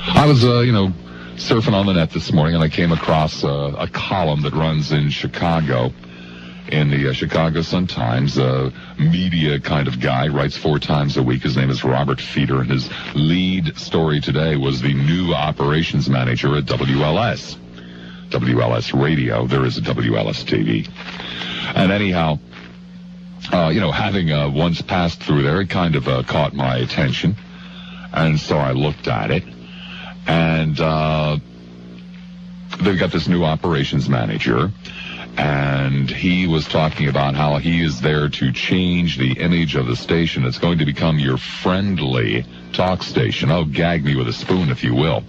I was, surfing on the net this morning, and I came across a column that runs in Chicago, in the Chicago Sun-Times, media kind of guy, writes 4 times a week. His name is Robert Feeder, and his lead story today was the new operations manager at WLS Radio. There is a WLS TV. And anyhow, having once passed through there, it kind of caught my attention. And so I looked at it. And they've got this new operations manager. And he was talking about how he is there to change the image of the station. It's going to become your friendly talk station. Oh, gag me with a spoon, if you will.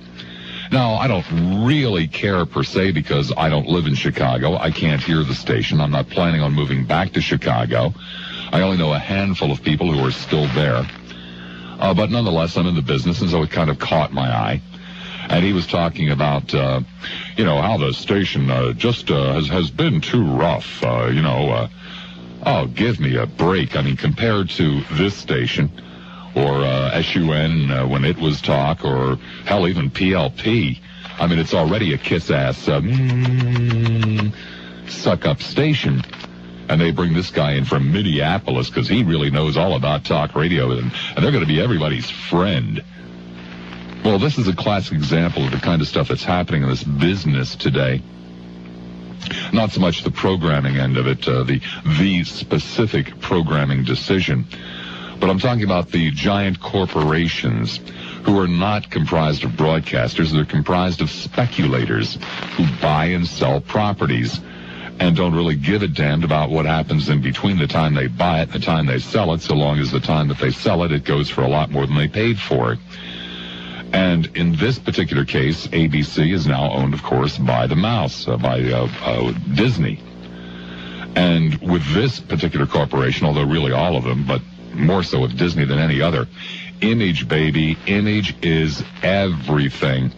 Now, I don't really care per se because I don't live in Chicago. I can't hear the station. I'm not planning on moving back to Chicago. I only know a handful of people who are still there. But nonetheless, I'm in the business, and so it kind of caught my eye. And he was talking about, how the station just has been too rough. Oh, give me a break. I mean, compared to this station, or SUN when it was talk, or hell, even PLP. I mean, it's already a kiss-ass, suck-up station. And they bring this guy in from Minneapolis because he really knows all about talk radio, and they're going to be everybody's friend. Well, this is a classic example of the kind of stuff that's happening in this business today. Not so much the programming end of it, the specific programming decision, but I'm talking about the giant corporations who are not comprised of broadcasters. They're comprised of speculators who buy and sell properties and don't really give a damn about what happens in between the time they buy it and the time they sell it, so long as the time that they sell it, it goes for a lot more than they paid for it. And in this particular case, ABC is now owned, of course, by the mouse, by Disney. And with this particular corporation, although really all of them, but more so with Disney than any other, image, baby, image is everything.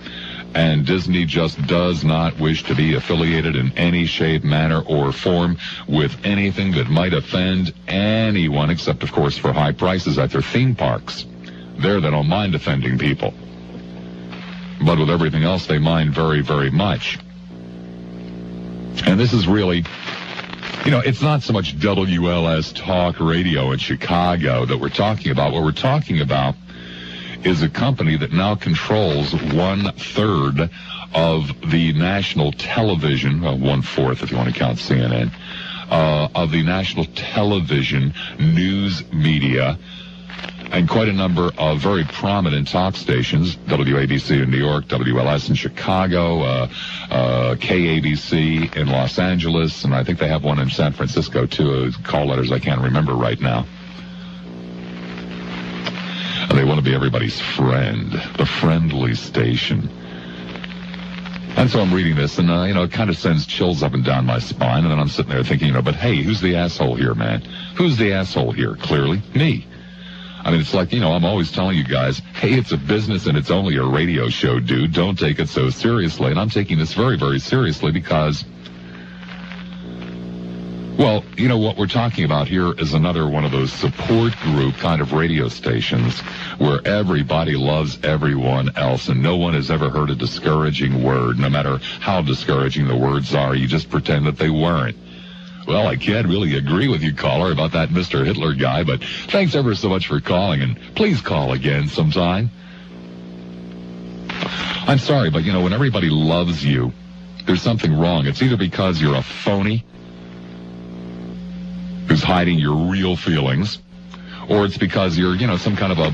And Disney just does not wish to be affiliated in any shape, manner, or form with anything that might offend anyone, except, of course, for high prices at their theme parks. There, they don't mind offending people. But with everything else, they mind very, very much. And this is really, it's not so much WLS Talk Radio in Chicago that we're talking about. What we're talking about is a company that now controls 1/3 of the national television, 1/4 if you want to count CNN, of the national television news media, and quite a number of very prominent talk stations, WABC in New York, WLS in Chicago, KABC in Los Angeles, and I think they have one in San Francisco, too. Call letters I can't remember right now. And they want to be everybody's friend, the friendly station. And so I'm reading this, and, it kind of sends chills up and down my spine, and then I'm sitting there thinking, but hey, who's the asshole here, man? Who's the asshole here? Clearly, me. I mean, it's like, I'm always telling you guys, hey, it's a business and it's only a radio show, dude. Don't take it so seriously. And I'm taking this very, very seriously because, well, what we're talking about here is another one of those support group kind of radio stations where everybody loves everyone else and no one has ever heard a discouraging word. No matter how discouraging the words are, you just pretend that they weren't. Well, I can't really agree with you, caller, about that Mr. Hitler guy, but thanks ever so much for calling, and please call again sometime. I'm sorry, but, when everybody loves you, there's something wrong. It's either because you're a phony who's hiding your real feelings, or it's because you're, some kind of a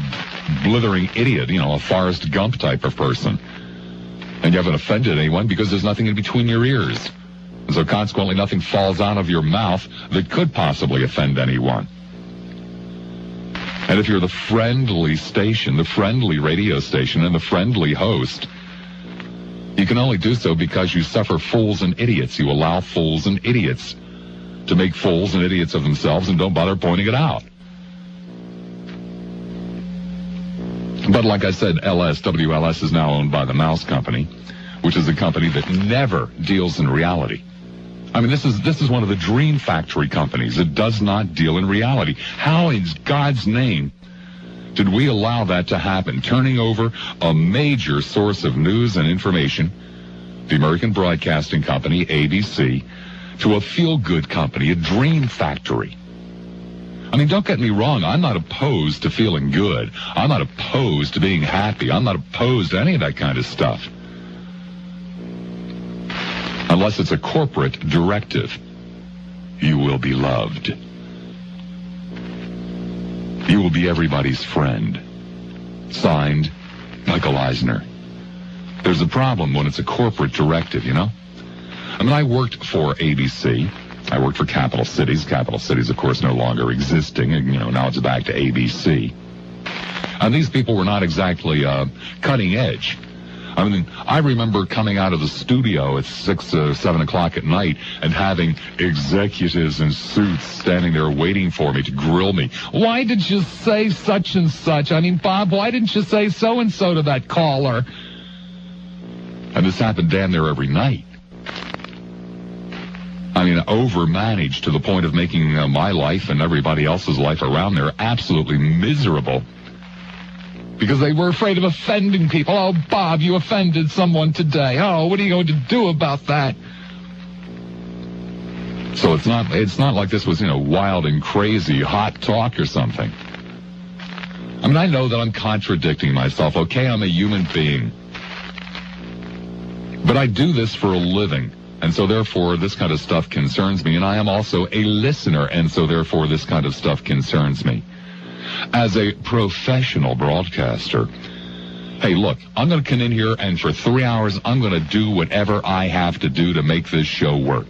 blithering idiot, a Forrest Gump type of person, and you haven't offended anyone because there's nothing in between your ears. So consequently, nothing falls out of your mouth that could possibly offend anyone. And if you're the friendly station, the friendly radio station, and the friendly host, you can only do so because you suffer fools and idiots. You allow fools and idiots to make fools and idiots of themselves and don't bother pointing it out. But like I said, WLS is now owned by the Mouse Company, which is a company that never deals in reality. I mean, this is one of the dream factory companies. It does not deal in reality. How in God's name did we allow that to happen, turning over a major source of news and information, the American Broadcasting Company, ABC, to a feel-good company, a dream factory? I mean, don't get me wrong. I'm not opposed to feeling good. I'm not opposed to being happy. I'm not opposed to any of that kind of stuff. Unless it's a corporate directive. You will be loved. You will be everybody's friend. Signed, Michael Eisner. There's a problem when it's a corporate directive, you know? I mean, I worked for ABC. I worked for Capital Cities. Capital Cities, of course, no longer existing. And, now it's back to ABC. And these people were not exactly cutting edge. I mean, I remember coming out of the studio at 6 or 7 o'clock at night and having executives in suits standing there waiting for me to grill me. Why did you say such and such? I mean, Bob, why didn't you say so-and-so to that caller? And this happened damn near every night. I mean, overmanaged to the point of making my life and everybody else's life around there absolutely miserable. Because they were afraid of offending people. Oh, Bob, you offended someone today. Oh, what are you going to do about that? So it's not like this was, wild and crazy hot talk or something. I mean, I know that I'm contradicting myself. Okay, I'm a human being. But I do this for a living. And so, therefore, this kind of stuff concerns me. And I am also a listener. And so, therefore, this kind of stuff concerns me. As a professional broadcaster, hey, look, I'm going to come in here and for 3 hours, I'm going to do whatever I have to do to make this show work.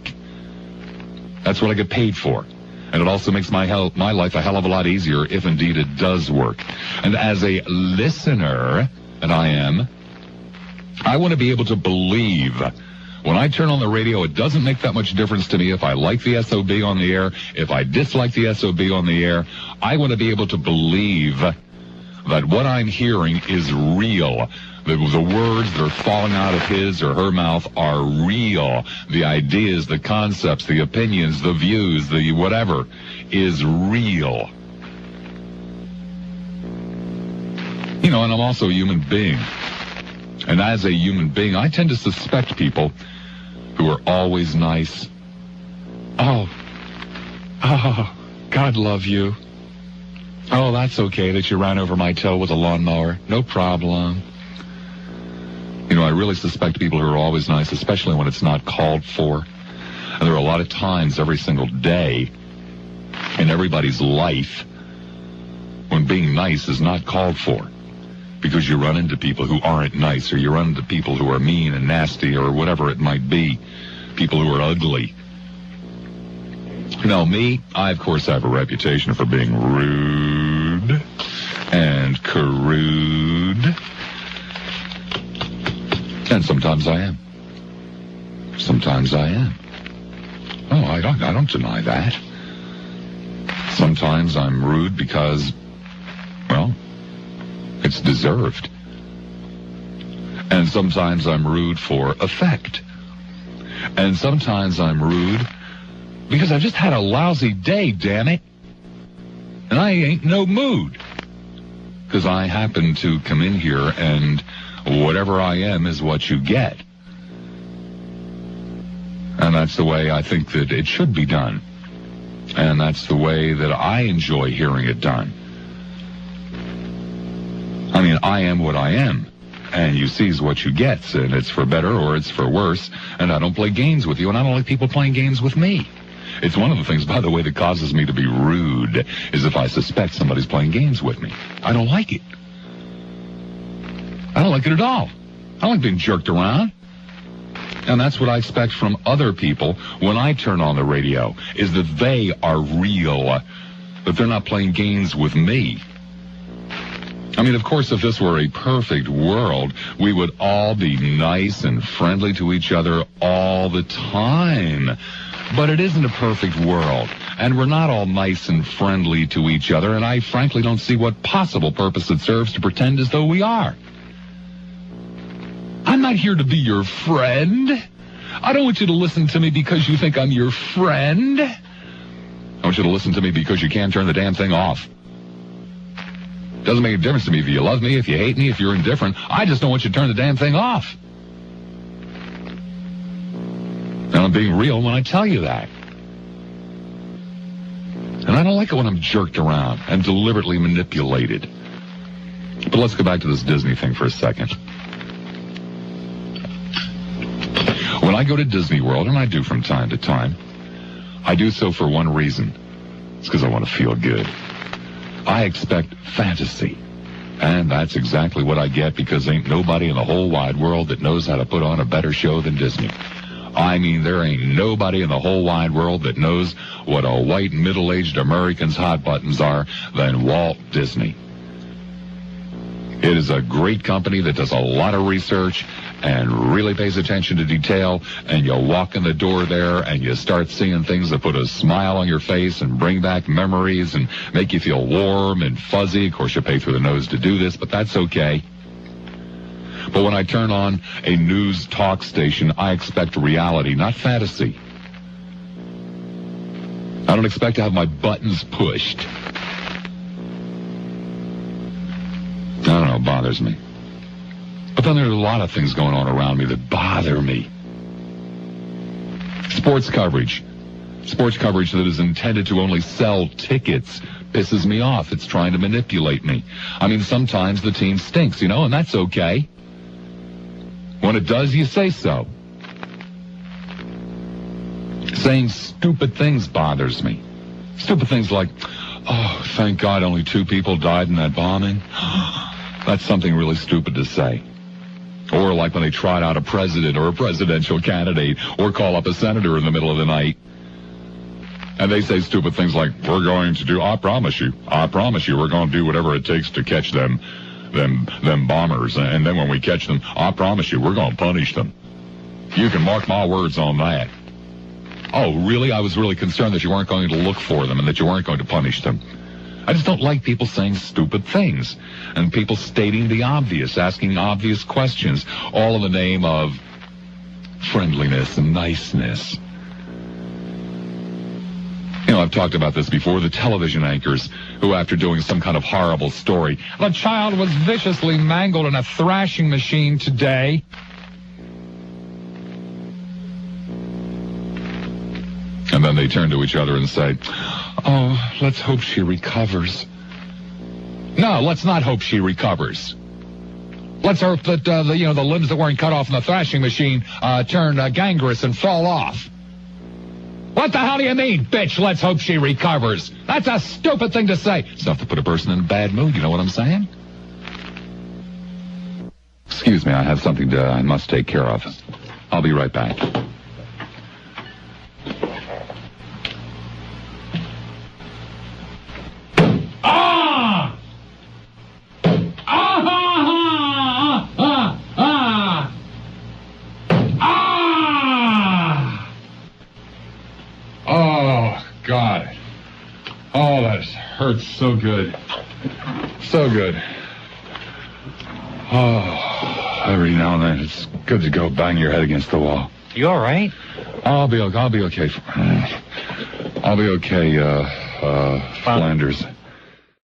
That's what I get paid for. And it also makes my life a hell of a lot easier if indeed it does work. And as a listener, and I want to be able to believe. When I turn on the radio, it doesn't make that much difference to me if I like the SOB on the air, if I dislike the SOB on the air. I want to be able to believe that what I'm hearing is real. The words that are falling out of his or her mouth are real. The ideas, the concepts, the opinions, the views, the whatever is real. And I'm also a human being. And as a human being, I tend to suspect people who are always nice. Oh, God love you. Oh, that's okay that you ran over my toe with a lawnmower. No problem. I really suspect people who are always nice, especially when it's not called for. And there are a lot of times every single day in everybody's life when being nice is not called for. Because you run into people who aren't nice, or you run into people who are mean and nasty, or whatever it might be. People who are ugly. Me, I, of course, have a reputation for being rude and crude. And sometimes I am. Sometimes I am. Oh, I don't deny that. Sometimes I'm rude because, it's deserved. And sometimes I'm rude for effect. And sometimes I'm rude because I've just had a lousy day, damn it. And I ain't no mood. Because I happen to come in here and whatever I am is what you get. And that's the way I think that it should be done. And that's the way that I enjoy hearing it done. I mean, I am what I am, and you see is what you get, and it's for better or it's for worse, and I don't play games with you, and I don't like people playing games with me. It's one of the things, by the way, that causes me to be rude, is if I suspect somebody's playing games with me. I don't like it. I don't like it at all. I don't like being jerked around. And that's what I expect from other people when I turn on the radio, is that they are real, that they're not playing games with me. I mean, of course, if this were a perfect world, we would all be nice and friendly to each other all the time. But it isn't a perfect world, and we're not all nice and friendly to each other, and I frankly don't see what possible purpose it serves to pretend as though we are. I'm not here to be your friend. I don't want you to listen to me because you think I'm your friend. I want you to listen to me because you can't turn the damn thing off. Doesn't make a difference to me if you love me, if you hate me, if you're indifferent. I just don't want you to turn the damn thing off. And I'm being real when I tell you that. And I don't like it when I'm jerked around and deliberately manipulated. But let's go back to this Disney thing for a second. When I go to Disney World, and I do from time to time, I do so for one reason. It's because I want to feel good. I expect fantasy. And that's exactly what I get, because ain't nobody in the whole wide world that knows how to put on a better show than Disney. I mean, there ain't nobody in the whole wide world that knows what a white middle-aged American's hot buttons are than Walt Disney. It is a great company that does a lot of research and really pays attention to detail, and you walk in the door there and you start seeing things that put a smile on your face and bring back memories and make you feel warm and fuzzy. Of course, you pay through the nose to do this, but that's okay. But when I turn on a news talk station, I expect reality, not fantasy. I don't expect to have my buttons pushed. I don't know, it bothers me. But then there's a lot of things going on around me that bother me. Sports coverage. Sports coverage that is intended to only sell tickets pisses me off. It's trying to manipulate me. I mean, sometimes the team stinks, and that's okay. When it does, you say so. Saying stupid things bothers me. Stupid things like, oh, thank God only 2 people died in that bombing. That's something really stupid to say. Or like when they trot out a president or a presidential candidate or call up a senator in the middle of the night. And they say stupid things like, we're going to do, I promise you, we're going to do whatever it takes to catch them bombers. And then when we catch them, I promise you, we're going to punish them. You can mark my words on that. Oh, really? I was really concerned that you weren't going to look for them and that you weren't going to punish them. I just don't like people saying stupid things and people stating the obvious, asking obvious questions, all in the name of friendliness and niceness. I've talked about this before. The television anchors who, after doing some kind of horrible story, the child was viciously mangled in a thrashing machine today. And then they turn to each other and say, oh, let's hope she recovers. No, let's not hope she recovers. Let's hope that, the limbs that weren't cut off in the thrashing machine turn gangrenous and fall off. What the hell do you mean, bitch? Let's hope she recovers. That's a stupid thing to say. Stuff to put a person in a bad mood, you know what I'm saying? Excuse me, I have something I must take care of. I'll be right back. God. Oh, that hurts so good. So good. Oh, every now and then it's good to go bang your head against the wall. You all right? I'll be okay. I'll be okay, Flanders.